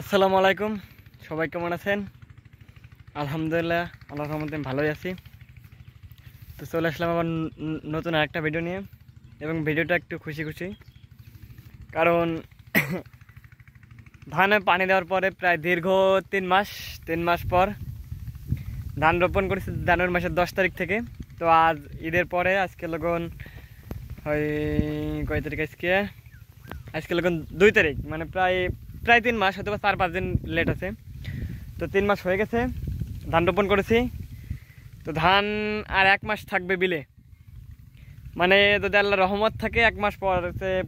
আসসালামু আলাইকুম, সবাই কেমন আছেন? আলহামদুলিল্লাহ, আল্লাহর রহমতে ভালোই আছি। তো চলে আসলাম আবার নতুন আরেকটা ভিডিও নিয়ে, এবং ভিডিওটা একটু খুশি খুশি, কারণ ধানে পানি দেওয়ার পরে প্রায় দীর্ঘ 3 মাস পর ধান রোপণ করেছি জানুয়ারি মাসের 10 তারিখ থেকে। তো আজ ঈদের পরে আজকে লগন হয় কয় তারিখ, আজকে লগন 2 তারিখ, মানে প্রায় 3 মাস, হয়তো 4-5 দিন লেট আছে। তো 3 মাস হয়ে গেছে ধান রোপণ করেছি। তো ধান আর 1 মাস থাকবে বিলে, মানে যদি আল্লাহ রহমত থাকে 1 মাস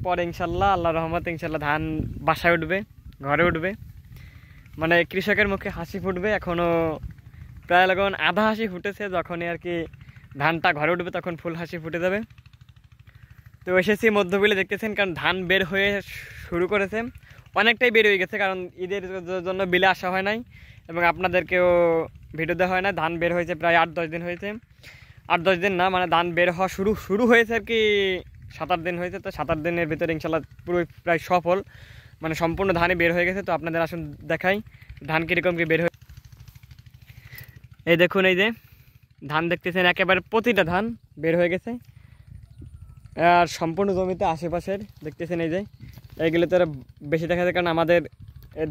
পরে ইনশাল্লাহ, আল্লাহ রহমত ইনশাল্লাহ ধান বাসায় উঠবে, ঘরে উঠবে, মানে কৃষকের মুখে হাসি ফুটবে। এখনও প্রায় লাগুন আধা হাসি ফুটেছে, যখনই আর কি ধানটা ঘরে উঠবে তখন ফুল হাসি ফুটে যাবে। তো এসেছি মধ্যবিলে, দেখতেছেন, কারণ ধান বের হয়ে শুরু করেছে, অনেকটাই বের হয়ে গেছে, কারণ ঈদের জন্য বিলে আসা হয় নাই এবং আপনাদেরকেও ভিডিও দেওয়া হয় না। ধান বের হয়েছে প্রায় 8-10 দিন হয়েছে, 8-10 দিন না, মানে ধান বের হওয়া শুরু হয়েছে আর কি 7-8 দিন হয়েছে। তো 7-8 দিনের ভিতরে ইনশাল্লাহ পুরো প্রায় সফল, মানে সম্পূর্ণ ধানই বের হয়ে গেছে। তো আপনাদের আসুন দেখাই ধান কীরকম কি বের হয়ে। এই দেখুন, এই যে ধান দেখতেছেন, একেবারে প্রতিটা ধান বের হয়ে গেছে, আর সম্পূর্ণ জমিতে আশেপাশের দেখতেছেন এই যে এইগুলো তো বেশি দেখা যায়, কারণ আমাদের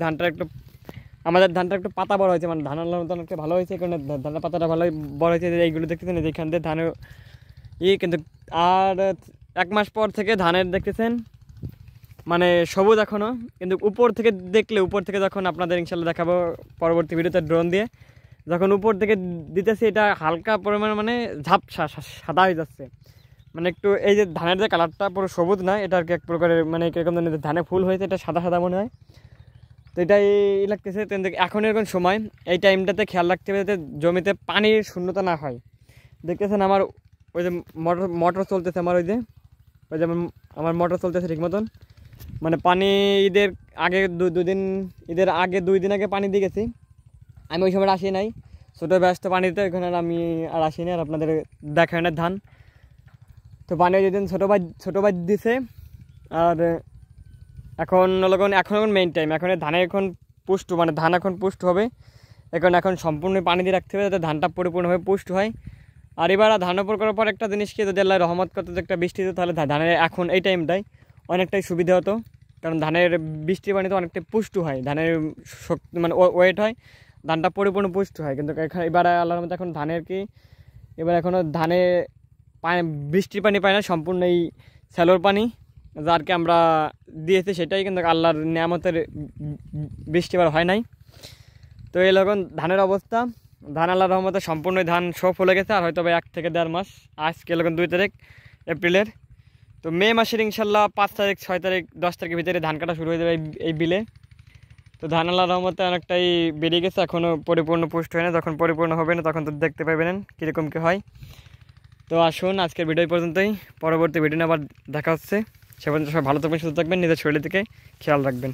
ধানটা একটু পাতা বড় হয়েছে, মানে ধানের মতো অনেকটা ভালো হয়েছে, কারণ ধানের পাতাটা ভালো বড় হয়েছে। এইগুলো দেখতেছেন যেখান থেকে ধানের কিন্তু আর 1 মাস পর থেকে ধানের দেখতেছেন মানে সবুজ এখনও, কিন্তু উপর থেকে যখন আপনাদের ইনশাল্লাহ দেখাবো পরবর্তী ভিডিওতে ড্রোন দিয়ে, যখন উপর থেকে দিতেছি এটা হালকা পরিমাণে মানে ঝাপসা সাদা হয়ে যাচ্ছে, মানে একটু এই যে ধানের যে কালারটা পুরো সবুজ না, এটা আর কি এক প্রকারের মানে কীরকম ধরনের ধানে ফুল হয়েছে, এটা সাদা সাদা মনে হয়। তো এটাই লাগতেছে। তো এখন এরকম সময় এই টাইমটাতে খেয়াল রাখতে হবে যাতে জমিতে পানির শূন্যতা না হয়। দেখতেছেন আমার ওই যে মোটর চলতেছে, আমার মোটর চলতেছে ঠিক মতন, মানে পানি ঈদের আগে ঈদের আগে 2 দিন আগে পানি দিয়ে গেছি। আমি ওই সময় আসি নাই, ছোটো ব্যস্ত পানি দিতে, ওইখানে আমি আর আসিনি, আর আপনাদের দেখায় না ধান। তো পানি যেদিন ছোটো ভাই দিছে, আর এখন মেইন টাইম, এখন ধানের এখন পুষ্ট, মানে ধান এখন পুষ্ট হবে, এখন সম্পূর্ণ পানি দিয়ে রাখতে হবে যাতে ধানটা পরিপূর্ণভাবে পুষ্ট হয়। আর এবার ধান উপর করার পর একটা জিনিস কি, যদি আল্লাহ রহমত করতে একটা বৃষ্টি হতো, তাহলে ধানের এখন এই টাইমটাই অনেকটাই সুবিধা হতো, কারণ ধানের বৃষ্টির পানিতে অনেকটা পুষ্ট হয়, ধানের শক্তি মানে ওয়েট হয়, ধানটা পরিপূর্ণ পুষ্ট হয়। কিন্তু এবার আল্লাহর রহমতে এখন ধানের কি, এবার এখনও ধানে বৃষ্টির পানি পায় না, সম্পূর্ণ এই স্যালোর পানি যারকে আমরা দিয়েছি সেটাই, কিন্তু আল্লাহর নিয়ামতের বৃষ্টি এবার হয় নাই। তো এই লগন ধানের অবস্থা, ধান আল্লাহর রহমতে সম্পূর্ণ ধান সব ফলে গেছে, আর হয়তো 1 থেকে 1.5 মাস, আজকে লগন 2 তারিখ এপ্রিলের। তো মে মাসের ইনশাল্লাহ 5 তারিখ, 6 তারিখ, 10 তারিখের ভিতরে ধান কাটা শুরু হয়ে যাবে এই বিলে। তো ধান আল্লাহর রহমতে অনেকটাই বেরিয়ে গেছে, এখনও পরিপূর্ণ পুষ্ট হয় না, যখন পরিপূর্ণ হবে না তখন তো দেখতে পাবেন কীরকম কী হয়। তো আসুন আজকের ভিডিও পর্যন্তই, পরবর্তী ভিডিও আবার দেখা হচ্ছে। সে পর্যন্ত সবাই ভালো থাকবেন, সুস্থ থাকবেন, নিজের শরীরের দিকে খেয়াল রাখবেন।